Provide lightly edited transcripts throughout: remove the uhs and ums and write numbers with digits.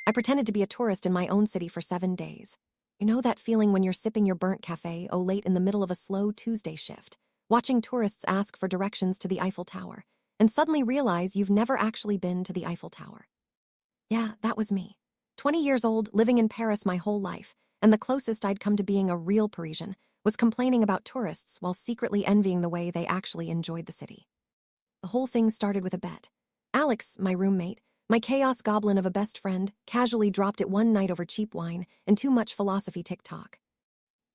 I pretended to be a tourist in my own city for 7 days. You know that feeling when you're sipping your burnt cafe late in the middle of a slow Tuesday shift, watching tourists ask for directions to the Eiffel Tower, and suddenly realize you've never actually been to the Eiffel Tower. Yeah, that was me. 20 years old, living in Paris my whole life, and the closest I'd come to being a real Parisian was complaining about tourists while secretly envying the way they actually enjoyed the city. The whole thing started with a bet. Alex, my roommate, my chaos goblin of a best friend, casually dropped it one night over cheap wine and too much philosophy TikTok.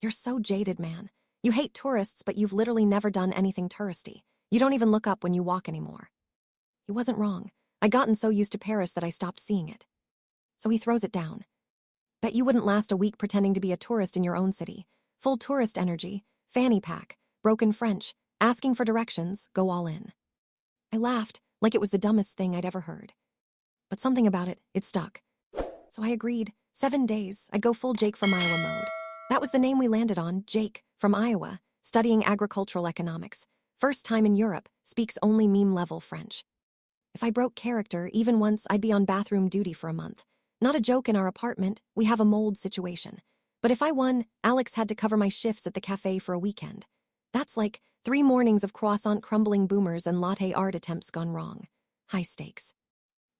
You're so jaded, man. You hate tourists, but you've literally never done anything touristy. You don't even look up when you walk anymore. He wasn't wrong. I'd gotten so used to Paris that I stopped seeing it. So he throws it down. Bet you wouldn't last a week pretending to be a tourist in your own city. Full tourist energy, fanny pack, broken French, asking for directions, go all in. I laughed, like it was the dumbest thing I'd ever heard. But something about it stuck. So I agreed. 7 days, I'd go full Jake from Iowa mode. That was the name we landed on, Jake, from Iowa, studying agricultural economics. First time in Europe, speaks only meme-level French. If I broke character even once, I'd be on bathroom duty for a month. Not a joke in our apartment, we have a mold situation. But if I won, Alex had to cover my shifts at the cafe for a weekend. That's like 3 mornings of croissant crumbling boomers and latte art attempts gone wrong. High stakes.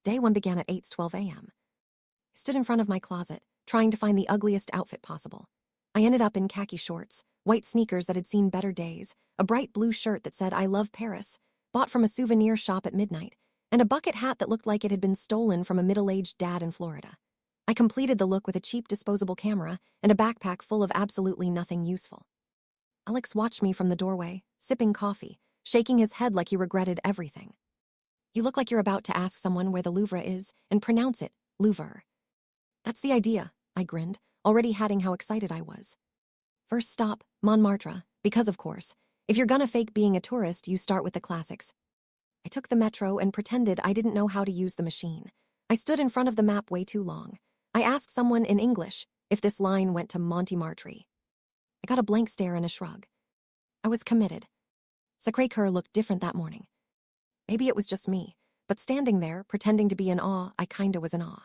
Day 1 began at 8:12 a.m. I stood in front of my closet, trying to find the ugliest outfit possible. I ended up in khaki shorts, white sneakers that had seen better days, a bright blue shirt that said I love Paris, bought from a souvenir shop at midnight, and a bucket hat that looked like it had been stolen from a middle-aged dad in Florida. I completed the look with a cheap disposable camera and a backpack full of absolutely nothing useful. Alex watched me from the doorway, sipping coffee, shaking his head like he regretted everything. You look like you're about to ask someone where the Louvre is and pronounce it, Louvre. That's the idea, I grinned, already hatting how excited I was. First stop, Montmartre, because of course, if you're gonna fake being a tourist, you start with the classics. I took the metro and pretended I didn't know how to use the machine. I stood in front of the map way too long. I asked someone in English if this line went to Montmartre. I got a blank stare and a shrug. I was committed. Sacré-Cœur looked different that morning. Maybe it was just me, but standing there, pretending to be in awe, I kinda was in awe.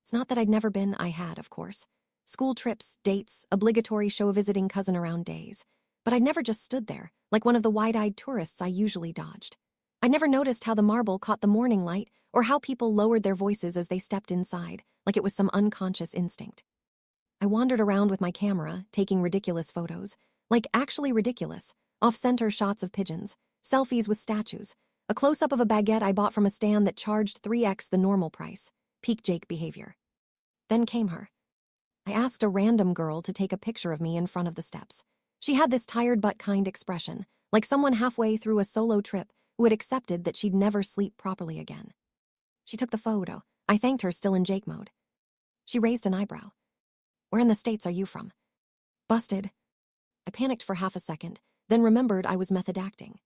It's not that I'd never been, I had, of course. School trips, dates, obligatory show-visiting cousin-around days. But I'd never just stood there, like one of the wide-eyed tourists I usually dodged. I never noticed how the marble caught the morning light or how people lowered their voices as they stepped inside, like it was some unconscious instinct. I wandered around with my camera, taking ridiculous photos, like actually ridiculous, off-center shots of pigeons, selfies with statues, a close-up of a baguette I bought from a stand that charged 3x the normal price, peak Jake behavior. Then came her. I asked a random girl to take a picture of me in front of the steps. She had this tired but kind expression, like someone halfway through a solo trip who had accepted that she'd never sleep properly again. She took the photo. I thanked her, still in Jake mode. She raised an eyebrow. Where in the States are you from? Busted. I panicked for half a second, then remembered I was method acting.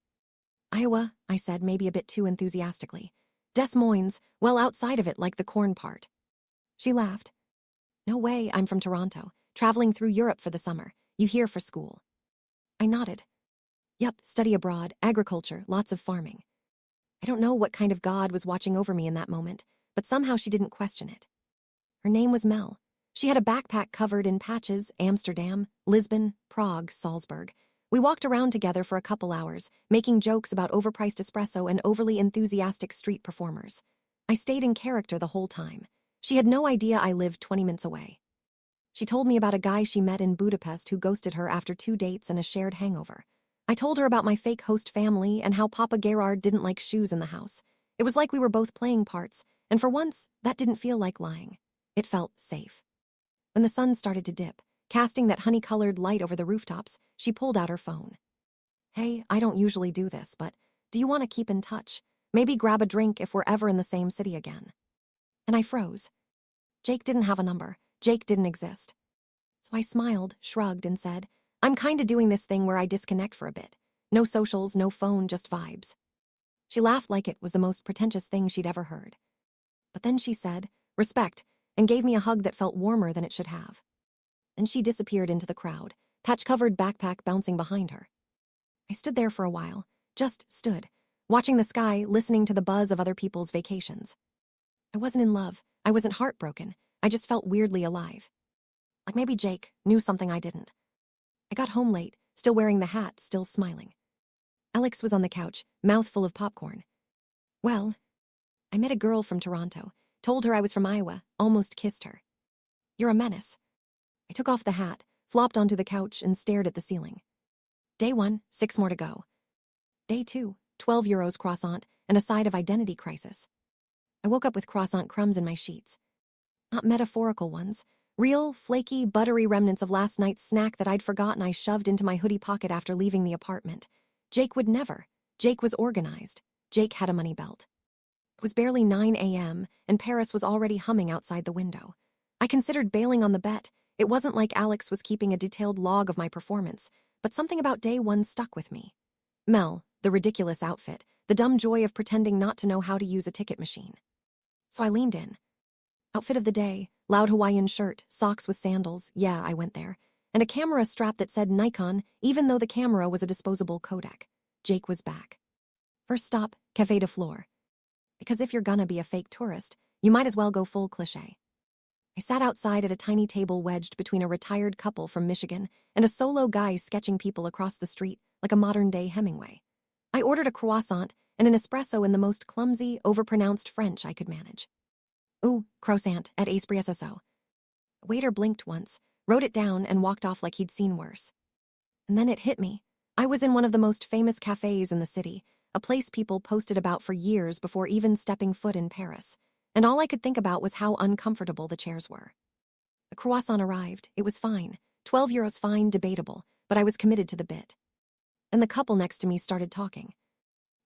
Iowa, I said, maybe a bit too enthusiastically. Des Moines, well outside of it, like the corn part. She laughed. No way, I'm from Toronto, traveling through Europe for the summer. You here for school? I nodded. Yup, study abroad, agriculture, lots of farming. I don't know what kind of god was watching over me in that moment, but somehow she didn't question it. Her name was Mel. She had a backpack covered in patches, Amsterdam, Lisbon, Prague, Salzburg. We walked around together for a couple hours, making jokes about overpriced espresso and overly enthusiastic street performers. I stayed in character the whole time. She had no idea I lived 20 minutes away. She told me about a guy she met in Budapest who ghosted her after 2 dates and a shared hangover. I told her about my fake host family and how Papa Gerard didn't like shoes in the house. It was like we were both playing parts, and for once, that didn't feel like lying. It felt safe. When the sun started to dip, casting that honey-colored light over the rooftops, she pulled out her phone. Hey, I don't usually do this, but do you want to keep in touch? Maybe grab a drink if we're ever in the same city again. And I froze. Jake didn't have a number. Jake didn't exist. So I smiled, shrugged, and said, I'm kinda doing this thing where I disconnect for a bit. No socials, no phone, just vibes. She laughed like it was the most pretentious thing she'd ever heard. But then she said, respect, and gave me a hug that felt warmer than it should have. Then she disappeared into the crowd, patch-covered backpack bouncing behind her. I stood there for a while, just stood, watching the sky, listening to the buzz of other people's vacations. I wasn't in love, I wasn't heartbroken. I just felt weirdly alive. Like maybe Jake knew something I didn't. I got home late, still wearing the hat, still smiling. Alex was on the couch, mouth full of popcorn. Well, I met a girl from Toronto, told her I was from Iowa, almost kissed her. You're a menace. I took off the hat, flopped onto the couch, and stared at the ceiling. Day 1, 6 more to go. Day 2, 12 euros croissant and a side of identity crisis. I woke up with croissant crumbs in my sheets. Not metaphorical ones. Real, flaky, buttery remnants of last night's snack that I'd forgotten I shoved into my hoodie pocket after leaving the apartment. Jake would never. Jake was organized. Jake had a money belt. It was barely 9 a.m., and Paris was already humming outside the window. I considered bailing on the bet. It wasn't like Alex was keeping a detailed log of my performance, but something about day 1 stuck with me. Mel, the ridiculous outfit, the dumb joy of pretending not to know how to use a ticket machine. So I leaned in. Outfit of the day, loud Hawaiian shirt, socks with sandals, yeah, I went there, and a camera strap that said Nikon, even though the camera was a disposable Kodak. Jake was back. First stop, Café de Flore. Because if you're gonna be a fake tourist, you might as well go full cliché. I sat outside at a tiny table wedged between a retired couple from Michigan and a solo guy sketching people across the street like a modern-day Hemingway. I ordered a croissant and an espresso in the most clumsy, overpronounced French I could manage. Ooh, croissant at Esprit SSO. The waiter blinked once, wrote it down, and walked off like he'd seen worse. And then it hit me. I was in one of the most famous cafes in the city, a place people posted about for years before even stepping foot in Paris, and all I could think about was how uncomfortable the chairs were. The croissant arrived. It was fine. 12 euros fine, debatable, but I was committed to the bit. And the couple next to me started talking.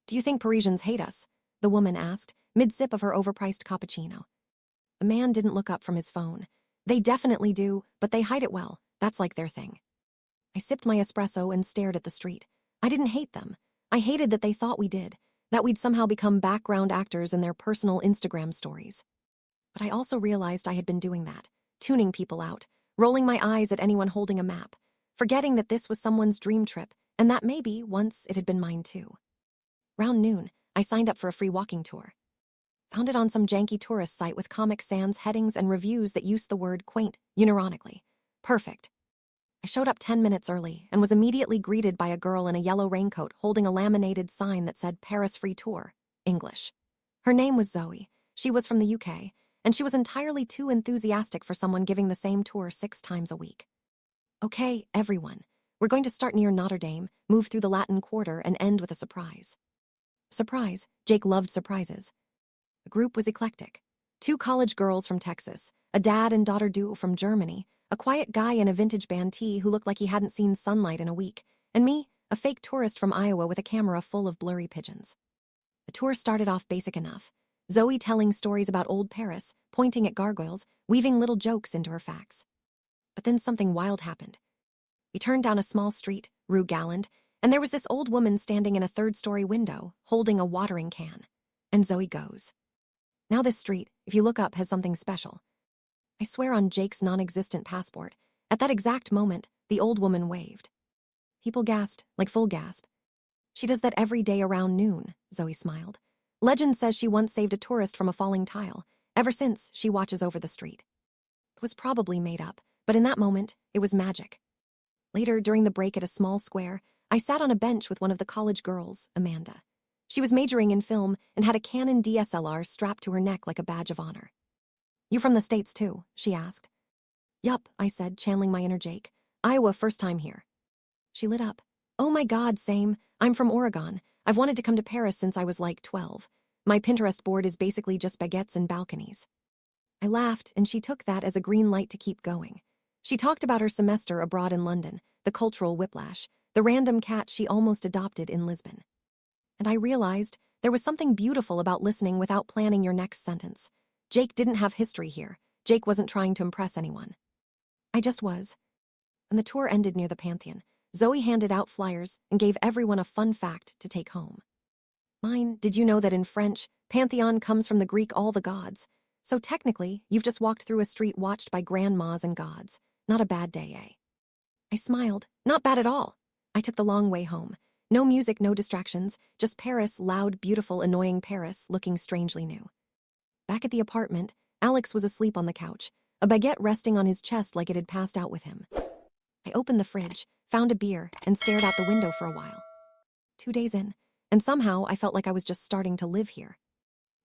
Do you think Parisians hate us? The woman asked, mid-sip of her overpriced cappuccino. The man didn't look up from his phone. They definitely do, but they hide it well. That's like their thing. I sipped my espresso and stared at the street. I didn't hate them. I hated that they thought we did, that we'd somehow become background actors in their personal Instagram stories. But I also realized I had been doing that, tuning people out, rolling my eyes at anyone holding a map, forgetting that this was someone's dream trip, and that maybe once it had been mine too. Round noon, I signed up for a free walking tour. Found it on some janky tourist site with Comic Sans headings and reviews that used the word quaint, unironically. Perfect. I showed up 10 minutes early and was immediately greeted by a girl in a yellow raincoat holding a laminated sign that said Paris Free Tour, English. Her name was Zoe. She was from the UK, and she was entirely too enthusiastic for someone giving the same tour 6 times a week. Okay, everyone. We're going to start near Notre Dame, move through the Latin Quarter, and end with a surprise. Surprise. Jake loved surprises. The group was eclectic. 2 college girls from Texas, a dad and daughter duo from Germany, a quiet guy in a vintage band tee who looked like he hadn't seen sunlight in a week, and me, a fake tourist from Iowa with a camera full of blurry pigeons. The tour started off basic enough. Zoe telling stories about old Paris, pointing at gargoyles, weaving little jokes into her facts. But then something wild happened. We turned down a small street, Rue Galland, and there was this old woman standing in a 3rd-story window, holding a watering can. And Zoe goes. Now this street, if you look up, has something special. I swear on Jake's non-existent passport. At that exact moment, the old woman waved. People gasped, like full gasp. She does that every day around noon, Zoe smiled. Legend says she once saved a tourist from a falling tile. Ever since, she watches over the street. It was probably made up, but in that moment, it was magic. Later, during the break at a small square, I sat on a bench with one of the college girls, Amanda. She was majoring in film and had a Canon DSLR strapped to her neck like a badge of honor. You from the States too? She asked. Yup, I said, channeling my inner Jake. Iowa, first time here. She lit up. Oh my God, same. I'm from Oregon. I've wanted to come to Paris since I was like 12. My Pinterest board is basically just baguettes and balconies. I laughed, and she took that as a green light to keep going. She talked about her semester abroad in London, the cultural whiplash, the random cat she almost adopted in Lisbon. And I realized there was something beautiful about listening without planning your next sentence. Jake didn't have history here. Jake wasn't trying to impress anyone. I just was. When the tour ended near the Pantheon, Zoe handed out flyers and gave everyone a fun fact to take home. Mine, did you know that in French, Pantheon comes from the Greek all the gods? So technically, you've just walked through a street watched by grandmas and gods. Not a bad day, eh? I smiled. Not bad at all. I took the long way home. No music, no distractions, just Paris, loud, beautiful, annoying Paris, looking strangely new. Back at the apartment, Alex was asleep on the couch, a baguette resting on his chest like it had passed out with him. I opened the fridge, found a beer, and stared out the window for a while. 2 days in, and somehow I felt like I was just starting to live here.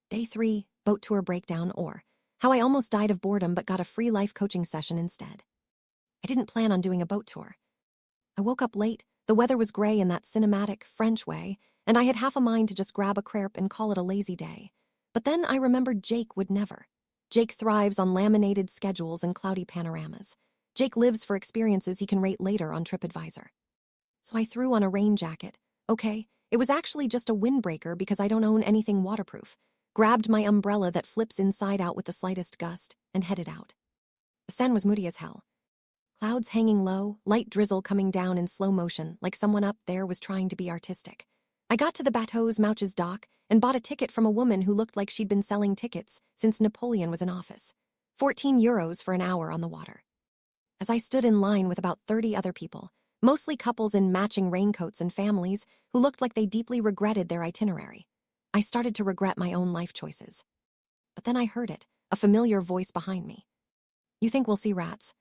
Day 3, boat tour breakdown, or how I almost died of boredom but got a free life coaching session instead. I didn't plan on doing a boat tour. I woke up late, the weather was gray in that cinematic, French way, and I had half a mind to just grab a crepe and call it a lazy day. But then I remembered Jake would never. Jake thrives on laminated schedules and cloudy panoramas. Jake lives for experiences he can rate later on TripAdvisor. So I threw on a rain jacket. Okay, it was actually just a windbreaker because I don't own anything waterproof. Grabbed my umbrella that flips inside out with the slightest gust, and headed out. The sun was moody as hell. Clouds hanging low, light drizzle coming down in slow motion, like someone up there was trying to be artistic. I got to the Bateau's Mouch's dock and bought a ticket from a woman who looked like she'd been selling tickets since Napoleon was in office. 14 euros for an hour on the water. As I stood in line with about 30 other people, mostly couples in matching raincoats and families who looked like they deeply regretted their itinerary, I started to regret my own life choices. But then I heard it, a familiar voice behind me. You think we'll see rats?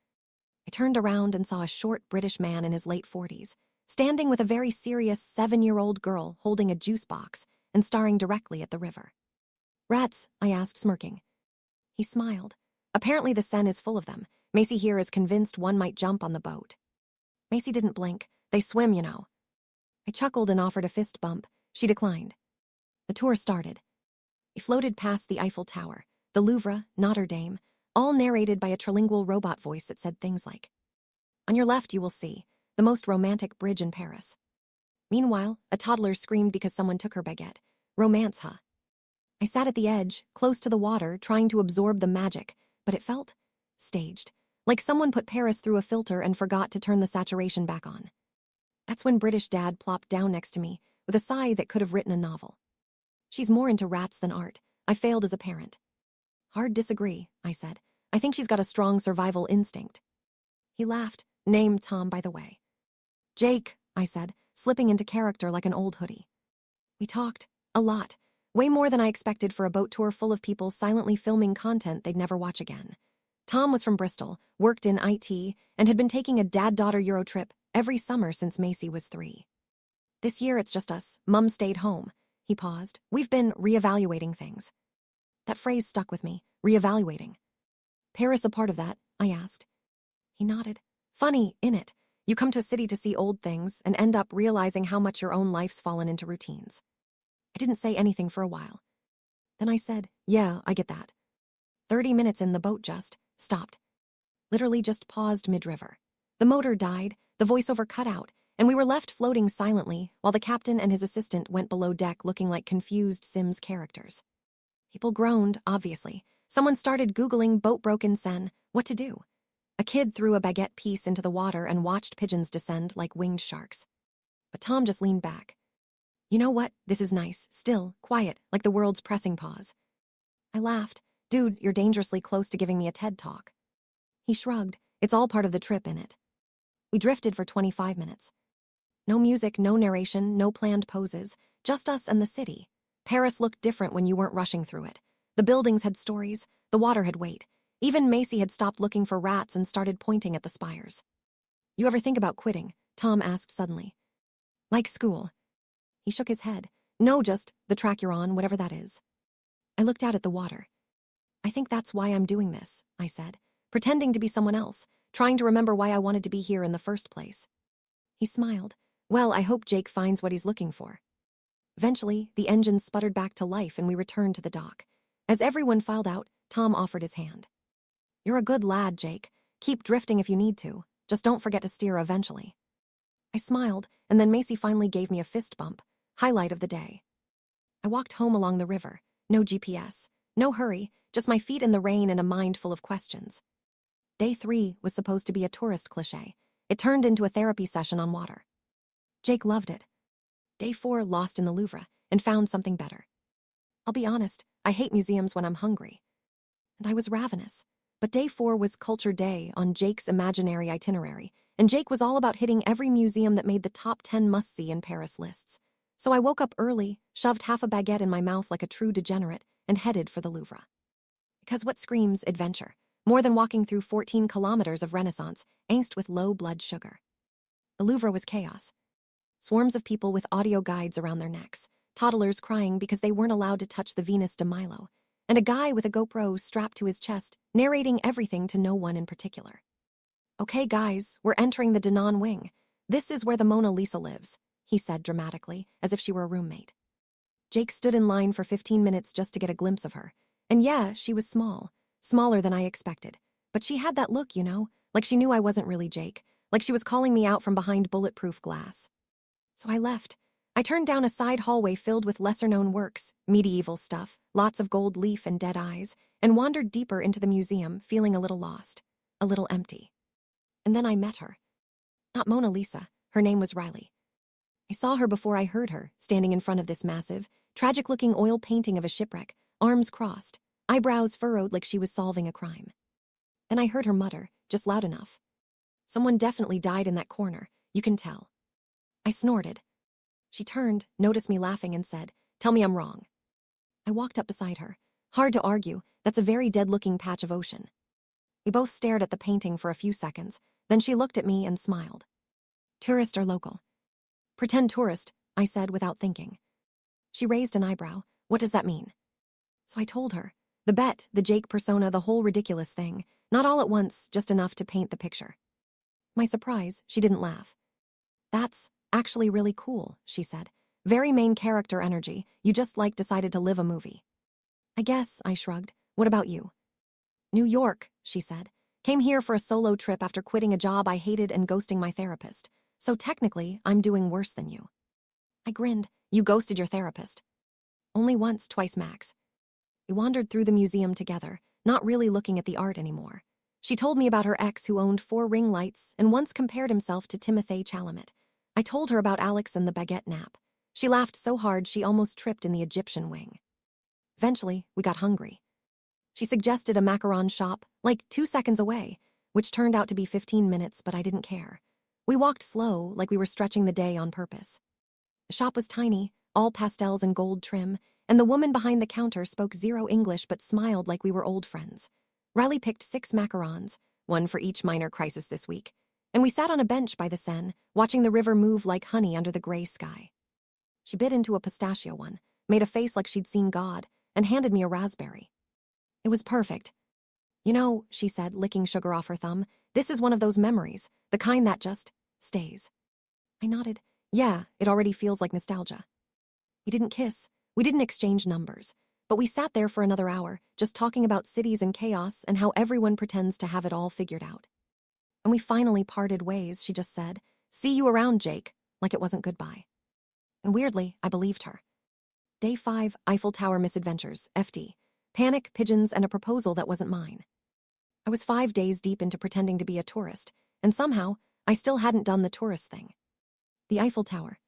I turned around and saw a short British man in his late 40s, standing with a very serious 7-year-old girl holding a juice box and staring directly at the river. Rats? I asked, smirking. He smiled. Apparently the Seine is full of them. Macy here is convinced one might jump on the boat. Macy didn't blink. They swim, you know. I chuckled and offered a fist bump. She declined. The tour started. We floated past the Eiffel Tower, the Louvre, Notre Dame, all narrated by a trilingual robot voice that said things like, "On your left you will see the most romantic bridge in Paris." Meanwhile, a toddler screamed because someone took her baguette. Romance, huh? I sat at the edge, close to the water, trying to absorb the magic, but it felt staged, like someone put Paris through a filter and forgot to turn the saturation back on. That's when British Dad plopped down next to me, with a sigh that could have written a novel. She's more into rats than art. I failed as a parent. Hard disagree, I said. I think she's got a strong survival instinct. He laughed. Name Tom, by the way. Jake, I said, slipping into character like an old hoodie. We talked. A lot. Way more than I expected for a boat tour full of people silently filming content they'd never watch again. Tom was from Bristol, worked in IT, and had been taking a dad-daughter Euro trip every summer since Macy was 3. This year it's just us. Mum stayed home. He paused. We've been reevaluating things. That phrase stuck with me. Reevaluating. Paris a part of that? I asked. He nodded. Funny, innit? You come to a city to see old things and end up realizing how much your own life's fallen into routines. I didn't say anything for a while. Then I said, yeah, I get that. 30 minutes in, the boat just stopped. Literally just paused mid-river. The motor died, the voiceover cut out, and we were left floating silently while the captain and his assistant went below deck looking like confused Sims characters. People groaned, obviously. Someone started Googling boat broken Seine, what to do. A kid threw a baguette piece into the water and watched pigeons descend like winged sharks. But Tom just leaned back. You know what? This is nice, still, quiet, like the world's pressing pause. I laughed. Dude, you're dangerously close to giving me a TED talk. He shrugged. It's all part of the trip, innit? We drifted for 25 minutes. No music, no narration, no planned poses, just us and the city. Paris looked different when you weren't rushing through it. The buildings had stories, the water had weight. Even Macy had stopped looking for rats and started pointing at the spires. You ever think about quitting? Tom asked suddenly. Like school. He shook his head. No, just the track you're on, whatever that is. I looked out at the water. I think that's why I'm doing this, I said, pretending to be someone else, trying to remember why I wanted to be here in the first place. He smiled. Well, I hope Jake finds what he's looking for. Eventually, the engine sputtered back to life and we returned to the dock. As everyone filed out, Tom offered his hand. You're a good lad, Jake. Keep drifting if you need to. Just don't forget to steer eventually. I smiled, and then Macy finally gave me a fist bump. Highlight of the day. I walked home along the river. No GPS. No hurry, just my feet in the rain and a mind full of questions. Day 3 was supposed to be a tourist cliché. It turned into a therapy session on water. Jake loved it. Day 4 lost in the Louvre and found something better. I'll be honest, I hate museums when I'm hungry. And I was ravenous. But day 4 was Culture Day on Jake's imaginary itinerary, and Jake was all about hitting every museum that made the top 10 must-see in Paris lists. So I woke up early, shoved half a baguette in my mouth like a true degenerate, and headed for the Louvre. I Because what screams adventure? More than walking through 14 kilometers of Renaissance, angst with low blood sugar. The Louvre was chaos. Swarms of people with audio guides around their necks, toddlers crying because they weren't allowed to touch the Venus de Milo, and a guy with a GoPro strapped to his chest, narrating everything to no one in particular. Okay, guys, we're entering the Danon wing. This is where the Mona Lisa lives, he said dramatically, as if she were a roommate. Jake stood in line for 15 minutes just to get a glimpse of her. And yeah, she was small, smaller than I expected. But she had that look, like she knew I wasn't really Jake, like she was calling me out from behind bulletproof glass. So I left. I turned down a side hallway filled with lesser-known works, medieval stuff, lots of gold leaf and dead eyes, and wandered deeper into the museum, feeling a little lost, a little empty. And then I met her. Not Mona Lisa. Her name was Riley. I saw her before I heard her, standing in front of this massive, tragic-looking oil painting of a shipwreck, arms crossed, eyebrows furrowed like she was solving a crime. Then I heard her mutter, just loud enough. Someone definitely died in that corner, you can tell. I snorted. She turned, noticed me laughing, and said, "Tell me I'm wrong." I walked up beside her. Hard to argue, that's a very dead-looking patch of ocean. We both stared at the painting for a few seconds, then she looked at me and smiled. Tourist or local? Pretend tourist, I said without thinking. She raised an eyebrow. What does that mean? So I told her. The bet, the Jake persona, the whole ridiculous thing. Not all at once, just enough to paint the picture. My surprise, she didn't laugh. That's actually really cool, she said. Very main character energy. You just decided to live a movie. I guess, I shrugged. What about you? New York, she said. Came here for a solo trip after quitting a job I hated and ghosting my therapist. So technically, I'm doing worse than you. I grinned. You ghosted your therapist. Only once, twice max. We wandered through the museum together, not really looking at the art anymore. She told me about her ex who owned 4 ring lights and once compared himself to Timothée Chalamet. I told her about Alex and the baguette nap. She laughed so hard she almost tripped in the Egyptian wing. Eventually, we got hungry. She suggested a macaron shop, 2 seconds away, which turned out to be 15 minutes, but I didn't care. We walked slow, like we were stretching the day on purpose. The shop was tiny, all pastels and gold trim, and the woman behind the counter spoke zero English but smiled like we were old friends. Riley picked 6 macarons, one for each minor crisis this week, and we sat on a bench by the Seine, watching the river move like honey under the gray sky. She bit into a pistachio one, made a face like she'd seen God, and handed me a raspberry. It was perfect. You know, she said, licking sugar off her thumb, this is one of those memories, the kind that just stays. I nodded. Yeah, it already feels like nostalgia. We didn't kiss. We didn't exchange numbers. But we sat there for another hour, just talking about cities and chaos and how everyone pretends to have it all figured out. When we finally parted ways, she just said, "See you around, Jake," like it wasn't goodbye. And weirdly, I believed her. Day 5, Eiffel Tower misadventures, FD. Panic, pigeons, and a proposal that wasn't mine. I was 5 days deep into pretending to be a tourist, and somehow, I still hadn't done the tourist thing. The Eiffel Tower.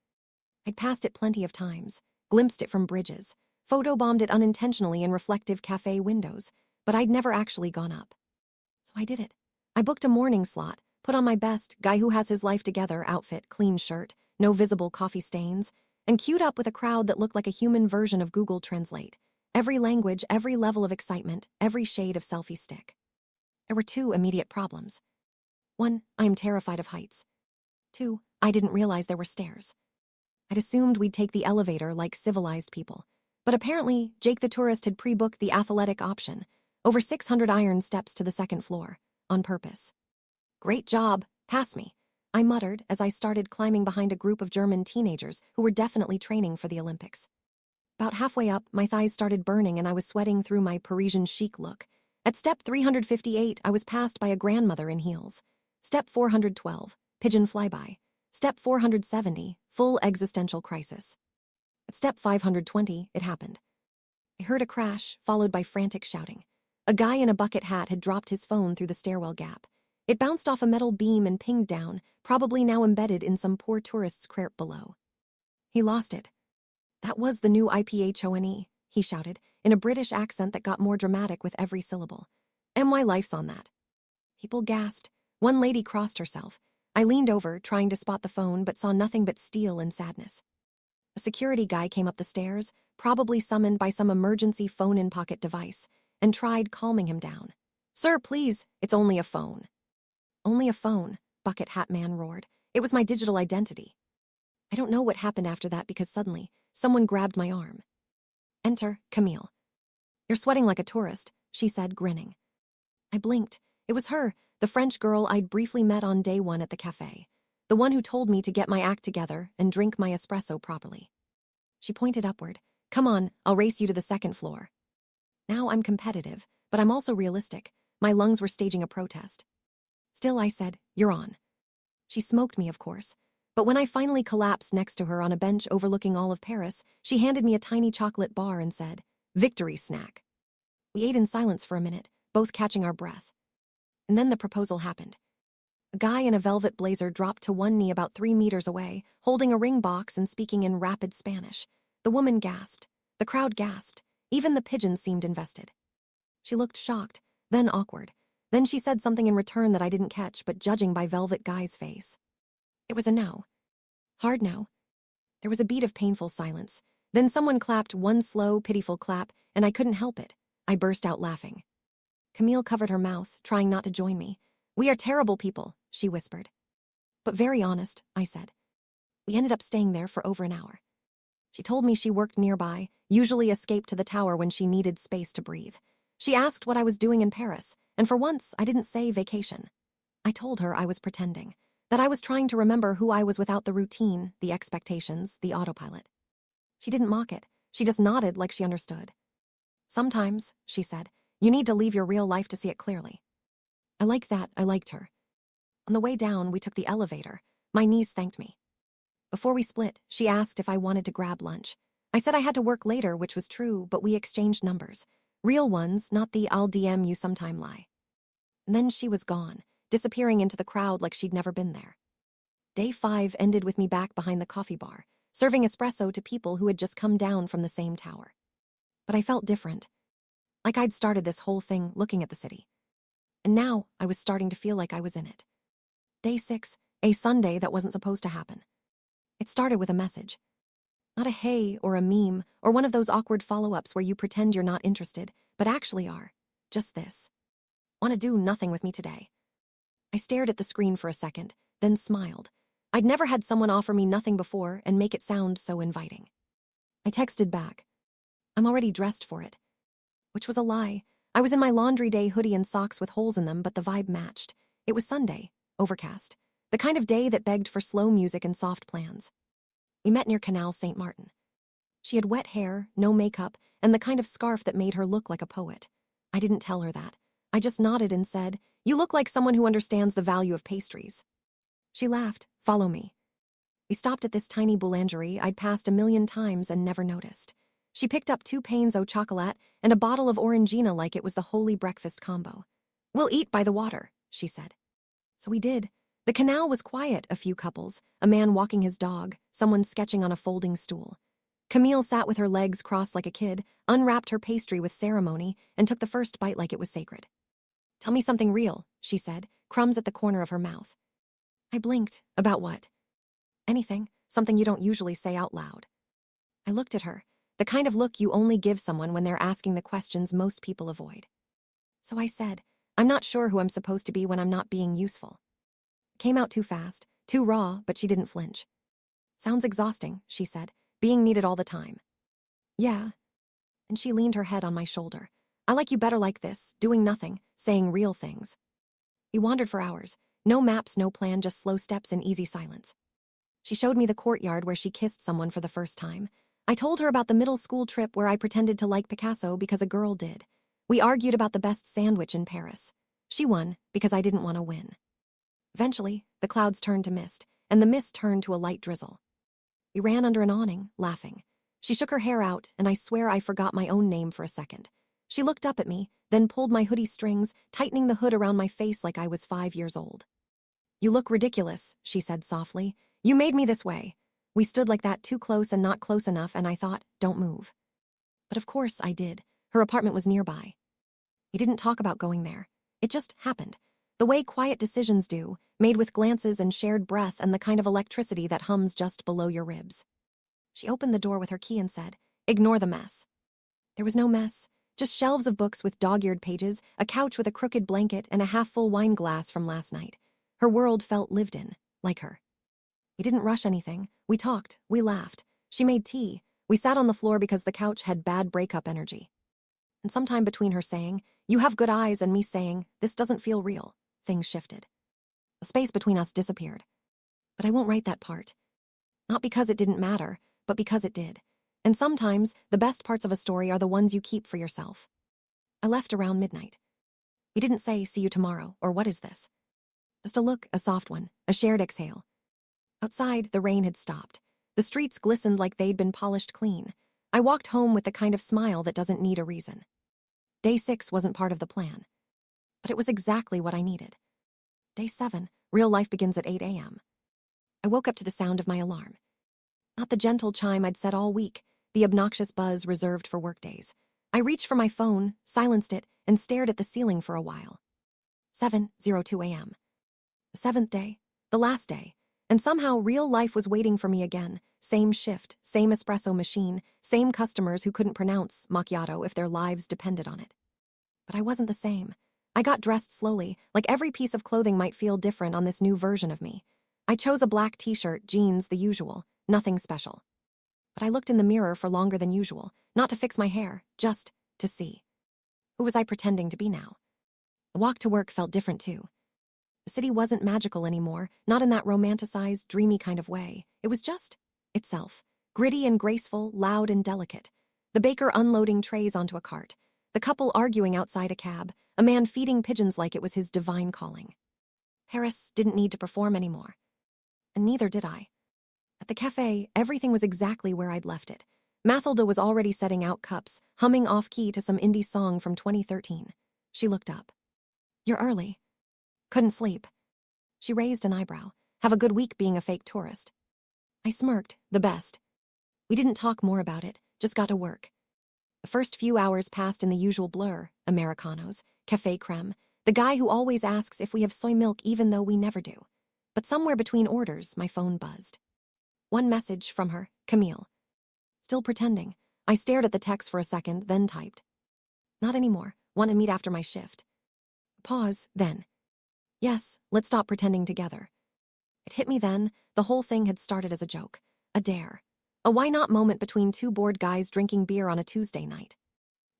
I'd passed it plenty of times, glimpsed it from bridges, photobombed it unintentionally in reflective cafe windows, but I'd never actually gone up. So I did it. I booked a morning slot, put on my best guy who has his life together outfit, clean shirt, no visible coffee stains, and queued up with a crowd that looked like a human version of Google Translate. Every language, every level of excitement, every shade of selfie stick. There were 2 immediate problems. 1, I am terrified of heights. 2, I didn't realize there were stairs. I'd assumed we'd take the elevator like civilized people. But apparently, Jake the tourist had pre-booked the athletic option, over 600 iron steps to the 2nd floor, on purpose. Great job, pass me, I muttered as I started climbing behind a group of German teenagers who were definitely training for the Olympics. About halfway up, my thighs started burning and I was sweating through my Parisian chic look. At step 358, I was passed by a grandmother in heels. Step 412, pigeon flyby. Step 470, full existential crisis. At step 520, it happened. I heard a crash, followed by frantic shouting. A guy in a bucket hat had dropped his phone through the stairwell gap. It bounced off a metal beam and pinged down, probably now embedded in some poor tourist's crêpe below. He lost it. That was the new IPHONE, he shouted, in a British accent that got more dramatic with every syllable. "My life's on that." People gasped. One lady crossed herself. I leaned over, trying to spot the phone, but saw nothing but steel and sadness. A security guy came up the stairs, probably summoned by some emergency phone-in-pocket device, and tried calming him down. "Sir, please, it's only a phone." "Only a phone," Bucket Hat Man roared. "It was my digital identity." I don't know what happened after that because suddenly, someone grabbed my arm. "Enter, Camille." "You're sweating like a tourist," she said, grinning. I blinked. It was her, the French girl I'd briefly met on day one at the cafe. The one who told me to get my act together and drink my espresso properly. She pointed upward. "Come on, I'll race you to the second floor." Now I'm competitive, but I'm also realistic. My lungs were staging a protest. Still, I said, "You're on." She smoked me, of course. But when I finally collapsed next to her on a bench overlooking all of Paris, she handed me a tiny chocolate bar and said, "Victory snack." We ate in silence for a minute, both catching our breath. And then the proposal happened. A guy in a velvet blazer dropped to one knee about 3 meters away, holding a ring box and speaking in rapid Spanish. The woman gasped. The crowd gasped. Even the pigeons seemed invested. She looked shocked, then awkward. Then she said something in return that I didn't catch, but judging by Velvet Guy's face. It was a no. Hard no. There was a beat of painful silence. Then someone clapped one slow, pitiful clap, and I couldn't help it. I burst out laughing. Camille covered her mouth, trying not to join me. "We are terrible people," she whispered. "But very honest," I said. We ended up staying there for over an hour. She told me she worked nearby, usually escaped to the tower when she needed space to breathe. She asked what I was doing in Paris, and for once I didn't say vacation. I told her I was pretending, that I was trying to remember who I was without the routine, the expectations, the autopilot. She didn't mock it. She just nodded like she understood. "Sometimes," she said, "you need to leave your real life to see it clearly." I liked that. I liked her. On the way down, we took the elevator. My knees thanked me. Before we split, she asked if I wanted to grab lunch. I said I had to work later, which was true, but we exchanged numbers. Real ones, not the "I'll DM you sometime" lie. And then she was gone, disappearing into the crowd like she'd never been there. Day 5 ended with me back behind the coffee bar, serving espresso to people who had just come down from the same tower. But I felt different. Like I'd started this whole thing looking at the city. And now I was starting to feel like I was in it. Day 6, a Sunday that wasn't supposed to happen. It started with a message. Not a hey or a meme or one of those awkward follow-ups where you pretend you're not interested, but actually are. Just this. "Want to do nothing with me today?" I stared at the screen for a second, then smiled. I'd never had someone offer me nothing before and make it sound so inviting. I texted back. "I'm already dressed for it." Which was a lie. I was in my laundry day hoodie and socks with holes in them, but the vibe matched. It was Sunday, overcast. The kind of day that begged for slow music and soft plans. We met near Canal St. Martin. She had wet hair, no makeup, and the kind of scarf that made her look like a poet. I didn't tell her that. I just nodded and said, "You look like someone who understands the value of pastries." She laughed. "Follow me." We stopped at this tiny boulangerie I'd passed a million times and never noticed. She picked up 2 pains au chocolat and a bottle of Orangina like it was the holy breakfast combo. "We'll eat by the water," she said. So we did. The canal was quiet, a few couples, a man walking his dog, someone sketching on a folding stool. Camille sat with her legs crossed like a kid, unwrapped her pastry with ceremony, and took the first bite like it was sacred. "Tell me something real," she said, crumbs at the corner of her mouth. I blinked. "About what?" "Anything, something you don't usually say out loud." I looked at her, the kind of look you only give someone when they're asking the questions most people avoid. So I said, "I'm not sure who I'm supposed to be when I'm not being useful." It came out too fast, too raw, but she didn't flinch. "Sounds exhausting," she said, "being needed all the time." "Yeah." And she leaned her head on my shoulder. "I like you better like this, doing nothing, saying real things." We wandered for hours. No maps, no plan, just slow steps and easy silence. She showed me the courtyard where she kissed someone for the first time. I told her about the middle school trip where I pretended to like Picasso because a girl did. We argued about the best sandwich in Paris. She won because I didn't want to win. Eventually, the clouds turned to mist, and the mist turned to a light drizzle. We ran under an awning, laughing. She shook her hair out, and I swear I forgot my own name for a second. She looked up at me, then pulled my hoodie strings, tightening the hood around my face like I was 5 years old. "You look ridiculous," she said softly. "You made me this way." We stood like that, too close and not close enough, and I thought, don't move. But of course I did. Her apartment was nearby. We didn't talk about going there. It just happened. The way quiet decisions do, made with glances and shared breath and the kind of electricity that hums just below your ribs. She opened the door with her key and said, "Ignore the mess." There was no mess. Just shelves of books with dog-eared pages, a couch with a crooked blanket, and a half-full wine glass from last night. Her world felt lived in, like her. We didn't rush anything. We talked. We laughed. She made tea. We sat on the floor because the couch had bad breakup energy. And sometime between her saying, "You have good eyes," and me saying, "This doesn't feel real," things shifted. The space between us disappeared. But I won't write that part. Not because it didn't matter, but because it did. And sometimes, the best parts of a story are the ones you keep for yourself. I left around midnight. We didn't say, "See you tomorrow," or "What is this?" Just a look, a soft one, a shared exhale. Outside, the rain had stopped. The streets glistened like they'd been polished clean. I walked home with the kind of smile that doesn't need a reason. Day 6 wasn't part of the plan, but it was exactly what I needed. Day 7, real life begins at 8 a.m. I woke up to the sound of my alarm. Not the gentle chime I'd set all week, the obnoxious buzz reserved for workdays. I reached for my phone, silenced it, and stared at the ceiling for a while. 7:02 a.m. The 7th day, the last day, and somehow real life was waiting for me again. Same shift, same espresso machine, same customers who couldn't pronounce macchiato if their lives depended on it. But I wasn't the same. I got dressed slowly, like every piece of clothing might feel different on this new version of me. I chose a black t-shirt, jeans, the usual, nothing special. But I looked in the mirror for longer than usual, not to fix my hair, just to see. Who was I pretending to be now? The walk to work felt different too. The city wasn't magical anymore, not in that romanticized, dreamy kind of way. It was just itself, gritty and graceful, loud and delicate. The baker unloading trays onto a cart, the couple arguing outside a cab, a man feeding pigeons like it was his divine calling. Paris didn't need to perform anymore. And neither did I. At the cafe, everything was exactly where I'd left it. Mathilda was already setting out cups, humming off-key to some indie song from 2013. She looked up. "You're early." "Couldn't sleep." She raised an eyebrow. "Have a good week being a fake tourist." I smirked, the best. We didn't talk more about it, just got to work. The first few hours passed in the usual blur, Americanos, café creme, the guy who always asks if we have soy milk even though we never do. But somewhere between orders, my phone buzzed. One message from her, Camille. Still pretending. I stared at the text for a second, then typed. "Not anymore. Want to meet after my shift." Pause, then. "Yes, let's stop pretending together." It hit me then, the whole thing had started as a joke, a dare, a why not moment between two bored guys drinking beer on a Tuesday night.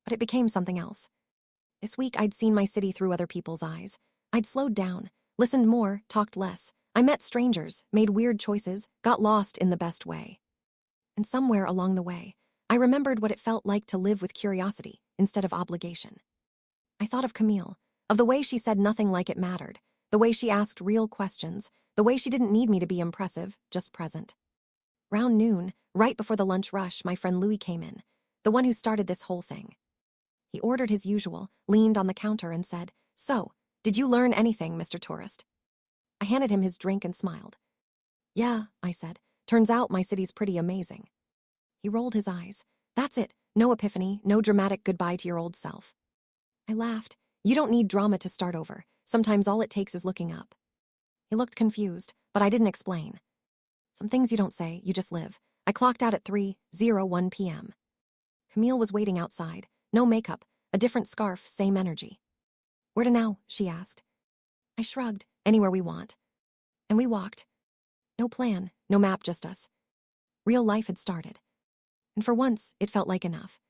But it became something else. This week I'd seen my city through other people's eyes. I'd slowed down, listened more, talked less. I met strangers, made weird choices, got lost in the best way. And somewhere along the way, I remembered what it felt like to live with curiosity instead of obligation. I thought of Camille, of the way she said nothing like it mattered, the way she asked real questions, the way she didn't need me to be impressive, just present. Round noon, right before the lunch rush, my friend Louis came in, the one who started this whole thing. He ordered his usual, leaned on the counter and said, "So, did you learn anything, Mr. Tourist?" I handed him his drink and smiled. "Yeah," I said. "Turns out my city's pretty amazing." He rolled his eyes. "That's it. No epiphany, no dramatic goodbye to your old self." I laughed. "You don't need drama to start over. Sometimes all it takes is looking up." He looked confused, but I didn't explain. Some things you don't say, you just live. I clocked out at 3:01 p.m. Camille was waiting outside. No makeup, a different scarf, same energy. "Where to now?" she asked. I shrugged. "Anywhere we want." And we walked. No plan, no map, just us. Real life had started. And for once, it felt like enough.